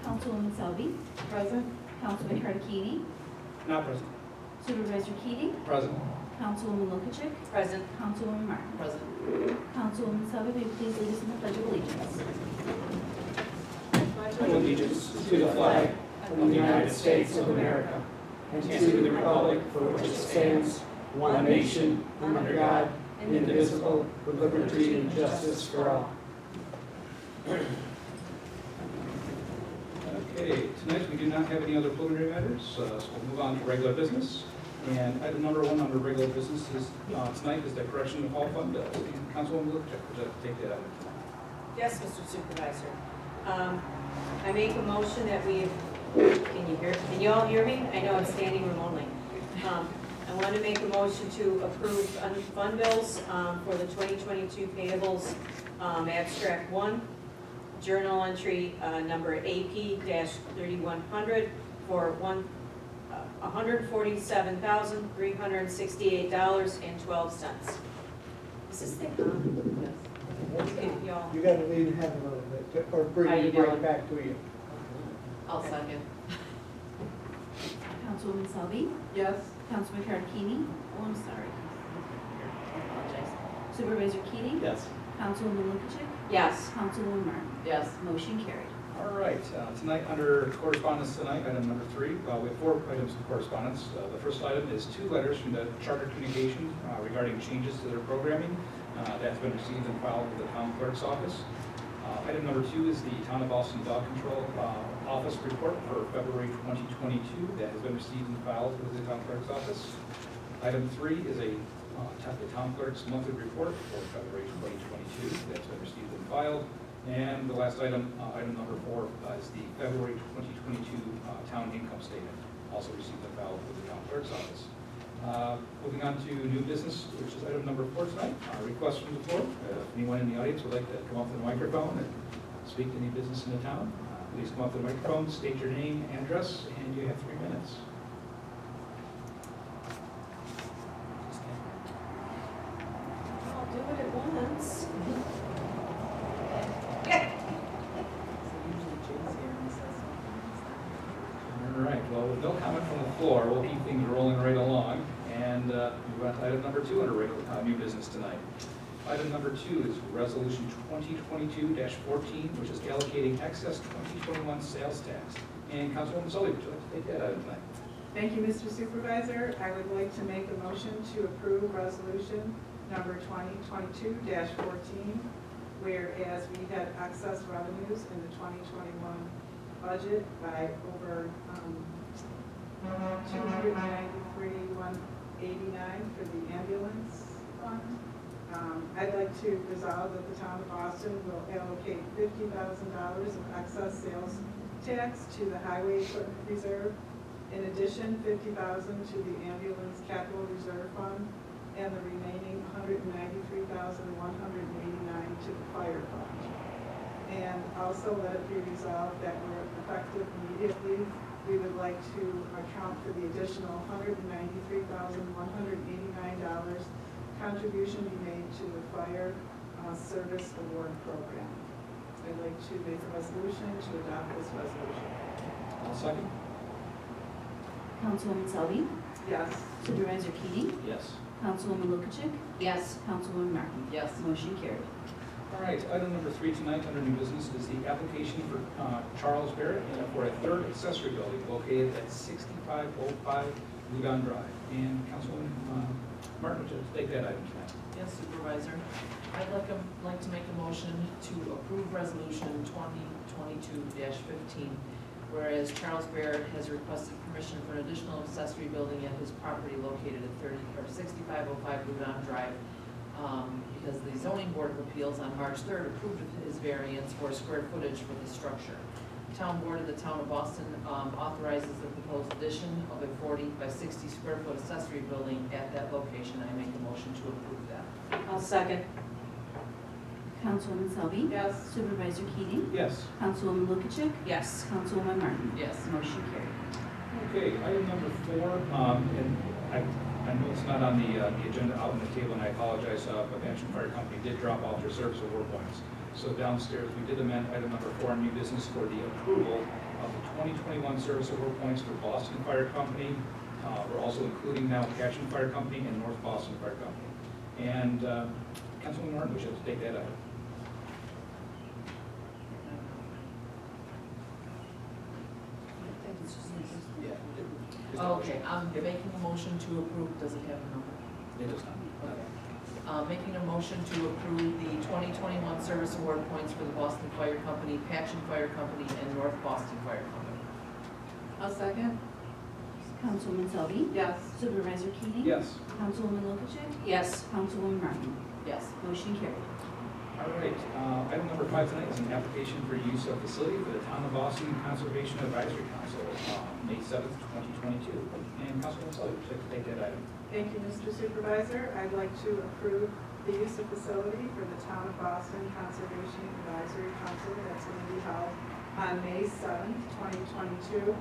Councilwoman Selby, Present. Councilman Cardini, Not present. Supervisor Keating, Present. Councilwoman Lukacek, Present. Councilwoman Martin. Present. Councilwoman Selby, may you please lead us in the Pledge of Allegiance? Allegiance to the flag of the United States of America and to the republic for which it stands, one nation, under God, indivisible, with liberty and justice for all. Okay, tonight we do not have any other preliminary matters, so we'll move on to regular business. And item number one under regular business is, tonight is the correction of all fund bills. And Councilwoman Lukacek, would you take that item? Yes, Mr. Supervisor. I make a motion that can you all hear me? I know I'm standing room only. I want to make a motion to approve fund bills for the 2022 payables, abstract 1, journal entry number AP-3100 for $147,368.12. This is the, y'all. You gotta leave and have a little bit, or How bring you it right doing? back to you. I'll second. Councilwoman Selby, Yes. Councilman Cardini, oh, I'm sorry. I apologize. Supervisor Keating, Yes. Councilwoman Lukacek, Yes. Councilwoman Martin. Yes. Motion carried. All right, tonight under correspondence tonight, item number 3, we have 4 items of correspondence. The first item is 2 letters from the Charter Communications regarding changes to their programming. That's been received and filed with the town clerk's office. Item number 2 is the Town of Boston Dog Control Office report for February 2022. That has been received and filed with the town clerk's office. Item 3 is the town clerk's monthly report for February 2022. That's been received and filed. And the last item, item number 4, is the February 2022 town income statement, also received and filed with the town clerk's office. Moving on to new business, which is item number 4 tonight, request from the floor. If anyone in the audience would like to come up to the microphone and speak to any business in the town, please come up to the microphone, state your name, address, and you have 3 minutes. I'll do it at once. All right, well, with no comment from the floor, we'll keep things rolling right along. And move on to item number 2 under regular new business tonight. Item number 2 is Resolution 2022-14, which is allocating excess 2021 sales tax. And Councilwoman Sully, would you like to take that item tonight? Thank you, Mr. Supervisor. I would like to make a motion to approve resolution number 2022-14, whereas we had excess revenues in the 2021 budget by over $293,189 for the ambulance fund. I'd like to resolve that the town of Boston will allocate $50,000 of excess sales tax to the highway equipment reserve. In addition, $50,000 to the ambulance capital reserve fund, and the remaining $193,189 to the fire fund. And also let it be resolved that we're effective immediately. We would like to account for the additional $193,189 contribution we made to the fire service award program. I'd like to make a resolution to adopt this resolution. I'll second. Councilwoman Selby, Yes. Supervisor Keating, Yes. Councilwoman Lukacek, Yes. Councilwoman Martin. Yes. Motion carried. All right, item number 3 tonight under new business is the application for Charles Barrett for a 3rd accessory building located at 6505 Lugon Drive. And Councilwoman Martin, would you take that item tonight? Yes, Supervisor. I'd like to make a motion to approve Resolution 2022-15, whereas Charles Barrett has requested permission for an additional accessory building at his property located at 6505 Lugon Drive, because the Zoning Board of Appeals on March 3rd approved his variance for square footage for the structure. Town Board of the Town of Boston authorizes the proposed addition of a 40 by 60 square foot accessory building at that location. I make a motion to approve that. I'll second. Councilwoman Selby, Yes. Supervisor Keating, Yes. Councilwoman Lukacek, Yes. Councilwoman Martin. Yes. Motion carried. Okay, item number 4, and I know it's not on the agenda out on the table, and I apologize, but Mansion Fire Company did drop off their service award points. So downstairs, we did amend item number 4 on new business for the approval of the 2021 service award points for Boston Fire Company. We're also including now Cashin Fire Company and North Boston Fire Company. And Councilwoman Martin, we should have to take that item. Okay, I'm making a motion to approve, does it have a number? It is not. Making a motion to approve the 2021 service award points for the Boston Fire Company, Patchen Fire Company, and North Boston Fire Company. I'll second. Councilwoman Selby? Yes. Supervisor Keating? Yes. Councilwoman Lukasik? Yes. Councilwoman Martin? Yes. Motion carried. All right, item number 5 tonight is an application for use of facility for the Town of Boston Conservation Advisory Council, May 7th, 2022. And Councilwoman Sully, would you like to take that item? Thank you, Mr. Supervisor. I'd like to approve the use of facility for the Town of Boston Conservation Advisory Council that's going to be held on May 7th, 2022,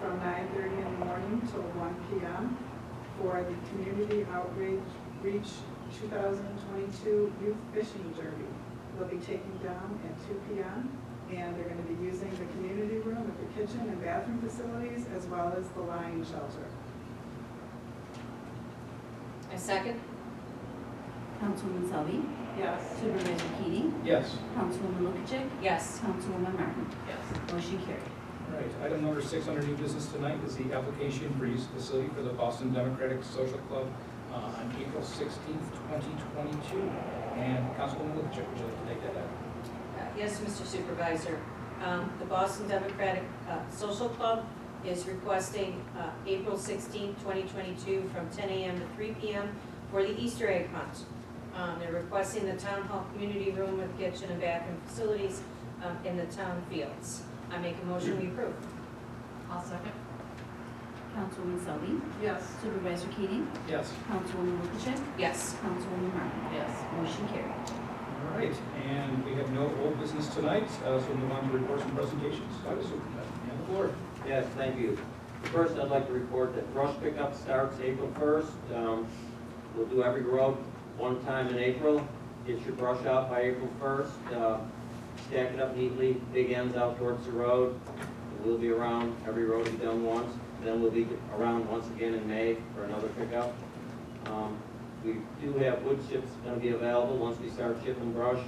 from 9:30 in the morning till 1 p.m. for the Community Outreach 2022 Youth Fishing Derby. They'll be taking down at 2 p.m. and they're going to be using the community room with the kitchen and bathroom facilities as well as the lion shelter. I second. Councilwoman Selby? Yes. Supervisor Keating? Yes. Councilwoman Lukasik? Yes. Councilwoman Martin? Yes. Motion carried. All right, item number 6 under new business tonight is the application for use of facility for the Boston Democratic Social Club on April 16th, 2022. And Councilwoman Lukasik, would you like to take that item? Yes, Mr. Supervisor. The Boston Democratic Social Club is requesting April 16th, 2022 from 10 a.m. to 3 p.m. for the Easter egg hunt. They're requesting the town hall community room with kitchen and bathroom facilities in the town fields. I make a motion we approve. I'll second. Councilwoman Selby? Yes. Supervisor Keating? Yes. Councilwoman Lukasik? Yes. Councilwoman Martin? Yes. Motion carried. All right, and we have no old business tonight, so we'll move on to reports and presentations. Highway Superintendent, you have the floor. Yes, thank you. First, I'd like to report that brush pickup starts April 1st. We'll do every road one time in April. Get your brush out by April 1st. Stack it up neatly, big ends out towards the road. We'll be around, every road will be done once. Then we'll be around once again in May for another pickup. We do have wood chips going to be available once we start shipping brush.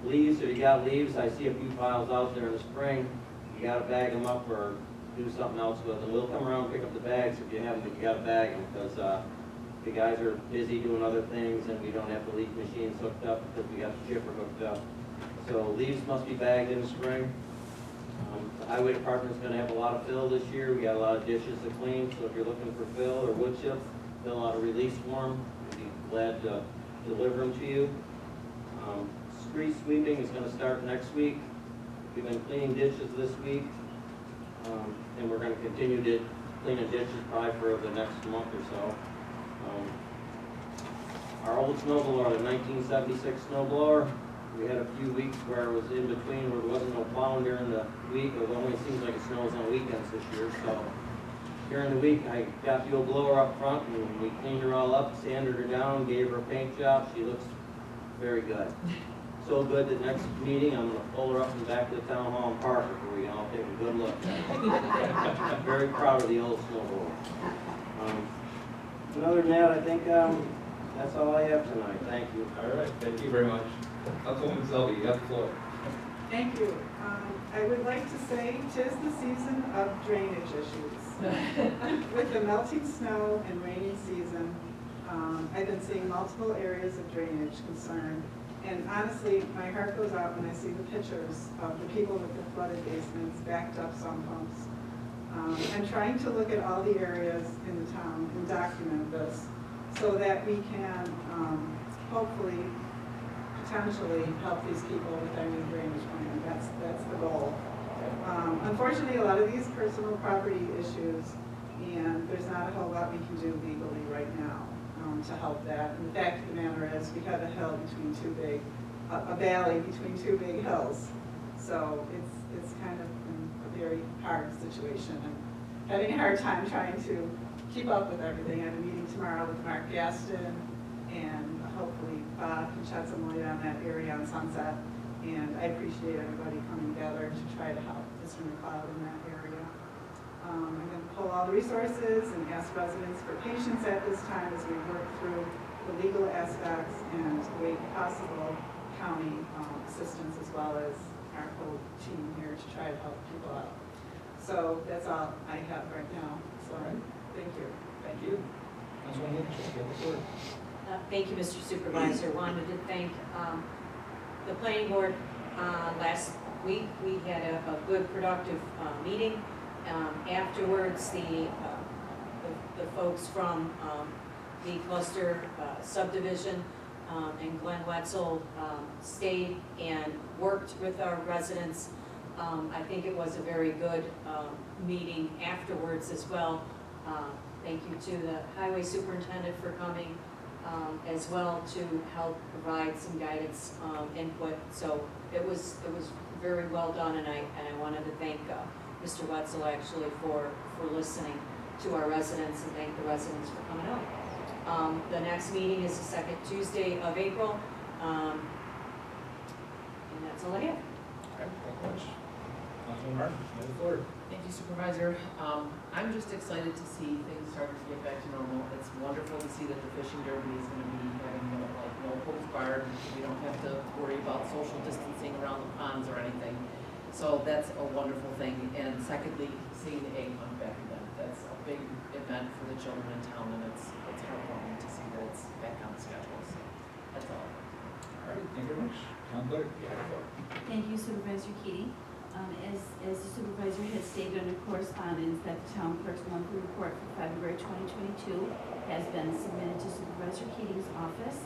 Leaves, if you got leaves, I see a few piles out there in the spring. You got to bag them up or do something else with them. We'll come around and pick up the bags if you have them, but you got to bag them because the guys are busy doing other things and we don't have the leaf machines hooked up because we got the chipper hooked up. So leaves must be bagged in the spring. The highway department's going to have a lot of fill this year. We got a lot of dishes to clean, so if you're looking for fill or wood chips, fill out a release form. We'd be glad to deliver them to you. Street sweeping is going to start next week. We've been cleaning ditches this week, and we're going to continue to clean the ditches probably for the next month or so. Our old snow blower, the 1976 snow blower, we had a few weeks where it was in between where there wasn't no plowing during the week. It only seems like it snows on weekends this year. So during the week, I got the old blower up front and we cleaned her all up, sanded her down, gave her a paint job. She looks very good. So good that next meeting, I'm going to pull her up and back to the town hall and park her where we can all take a good look. I'm very proud of the old snow blower. Other than that, I think that's all I have tonight. Thank you. All right, thank you very much. Councilwoman Selby, you have the floor. Thank you. I would like to say 'tis the season of drainage issues. With the melting snow and rainy season, I've been seeing multiple areas of drainage concern. And honestly, my heart goes out when I see the pictures of the people with the flooded basements, backed up sump pumps. I'm trying to look at all the areas in the town and document this so that we can hopefully potentially help these people with their new drainage plan. That's the goal. Unfortunately, a lot of these personal property issues, and there's not a whole lot we can do legally right now to help that. And the fact of the matter is, we have a hill between a valley between two big hills. So it's kind of a very hard situation. I'm having a hard time trying to keep up with everything. I have a meeting tomorrow with Mark Gaston, and hopefully Bob can shed some light on that area on Sunset. And I appreciate everybody coming together to try to help Mr. McLeod in that area. I'm going to pull all the resources and ask residents for patience at this time as we work through the legal aspects and await possible county assistance as well as our whole team here to try to help people out. So that's all I have right now. So thank you. Thank you. Councilwoman Lynch, you have the floor. Thank you, Mr. Supervisor. Wanted to thank the planning board. Last week, we had a good, productive meeting. Afterwards, the folks from the cluster subdivision and Glenn Wetzel stayed and worked with our residents. I think it was a very good meeting afterwards as well. Thank you to the highway superintendent for coming, as well to help provide some guidance, input. So it was very well done, and I wanted to thank Mr. Wetzel actually for listening to our residents and thank the residents for coming out. The next meeting is the second Tuesday of April, and that's all I have. All right, thank you much. Councilwoman Martin, you have the floor. Thank you, Supervisor. I'm just excited to see things starting to get back to normal. It's wonderful to see that the fishing derby is going to be having no holds barred. We don't have to worry about social distancing around the ponds or anything. So that's a wonderful thing. And secondly, seeing the egg hunt back again. That's a big event for the children in town, and it's heartwarming to see that it's back on the schedule. So that's all. All right, thank you very much. Town Clerk, you have the floor. Thank you, Supervisor Keating. As the supervisor had stated under correspondence, that the town clerk's monthly report for February 2022 has been submitted to Supervisor Keating's office.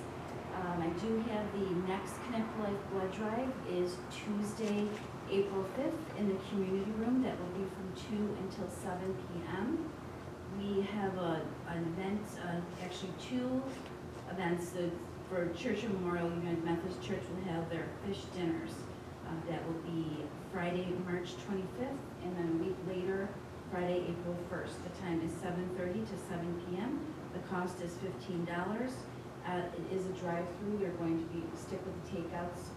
I do have the next Connect Life blood drive is Tuesday, April 5th in the community room. That will be from 2 until 7 p.m. We have an event, actually 2 events. For Church of Memorial United Methodist Church will have their fish dinners. That will be Friday, March 25th, and then a week later, Friday, April 1st. The time is 7:30 to 7 p.m. The cost is $15. It is a drive-through. They're going to stick with the takeouts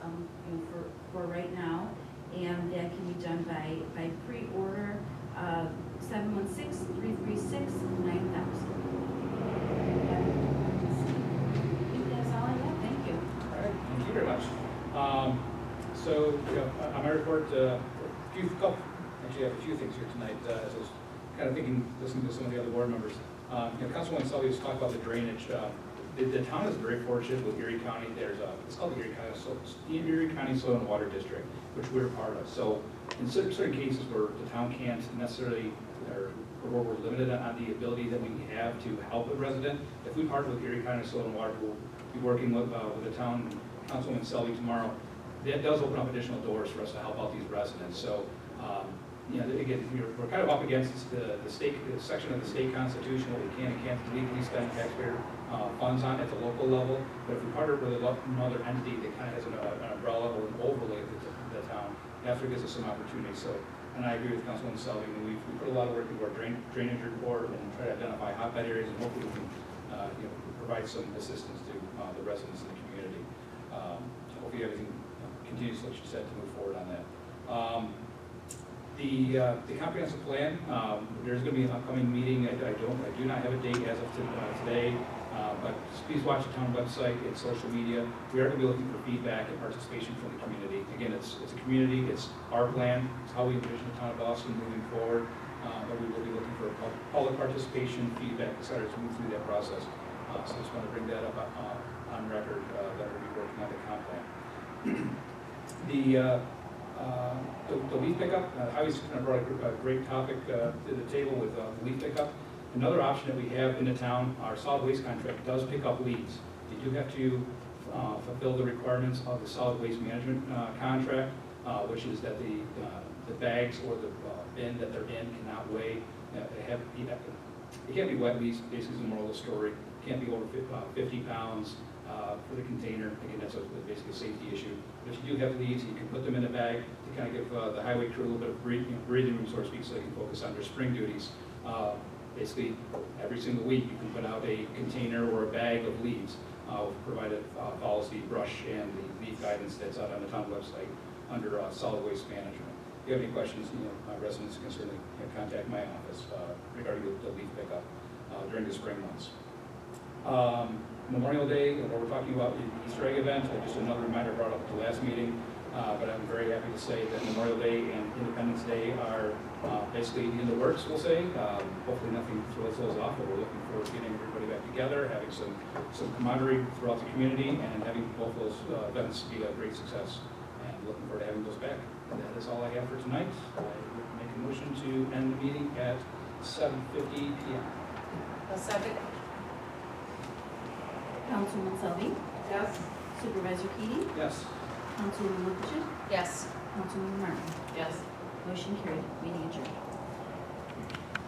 for right now, and that can be done by pre-order 716-336-9000. That's all I have. Thank you. All right, thank you very much. So, on my report, actually I have a few things here tonight, as I was kind of thinking, listening to some of the other board members. Councilwoman Sully was talking about the drainage. The town is very fortunate with Erie County. It's called the Erie County Soil and Water District, which we're part of. So, in certain cases where the town can't necessarily, or where we're limited on the ability that we have to help a resident, if we partner with Erie County Soil and Water, we'll be working with the town, Councilwoman Sully tomorrow. That does open up additional doors for us to help out these residents. So, again, we're kind of up against the section of the state constitution where we can and can't legally spend taxpayer funds on at the local level. But if we partner with another entity that kind of has an umbrella or an overlay of the town, that gives us some opportunity. So, and I agree with Councilwoman Selby. We put a lot of work into our drainage report and try to identify hotbed areas, and hopefully we can provide some assistance to the residents in the community. Hopefully everything continues, like you said, to move forward on that. The comprehensive plan, there's going to be an upcoming meeting. I do not have a date as of today, but please watch the town website and social media. We are going to be looking for feedback and participation from the community. Again, it's a community, it's our plan, it's how we envision the town of Boston moving forward, but we will be looking for public participation, feedback, et cetera, to move through that process. So I just want to bring that up on record that we're going to be working on the comp plan. The leaf pickup, Highway's kind of brought a great topic to the table with leaf pickup. Another option that we have in the town, our solid waste contract does pick up leaves. You do have to fulfill the requirements of the solid waste management contract, which is that the bags or the bin that they're in cannot weigh. It can't be wet leaves, basically is the moral of the story. It can't be over 50 pounds. For the container, again, that's basically a safety issue. But if you do have leaves, you can put them in a bag to kind of give the highway crew a little bit of breathing room, so to speak, so they can focus on their spring duties. Basically, every single week, you can put out a container or a bag of leaves. We've provided policy, brush, and the leaf guidance that's out on the town website under solid waste management. If you have any questions, residents can certainly contact my office regarding the leaf pickup during the spring months. Memorial Day, what we're talking about, the Easter egg event, just another reminder brought up at the last meeting, but I'm very happy to say that Memorial Day and Independence Day are basically in the works, we'll say. Hopefully nothing throws those off, but we're looking forward to getting everybody back together, having some camaraderie throughout the community, and having both those events be a great success, and looking forward to having those back. And that is all I have for tonight. I would make a motion to end the meeting at 7:50 p.m. A second? Councilwoman Selby, Yes. Supervisor Keating, Yes. Councilwoman Lukashev, Yes. Councilwoman Martin. Yes. Motion carried, meeting adjourned.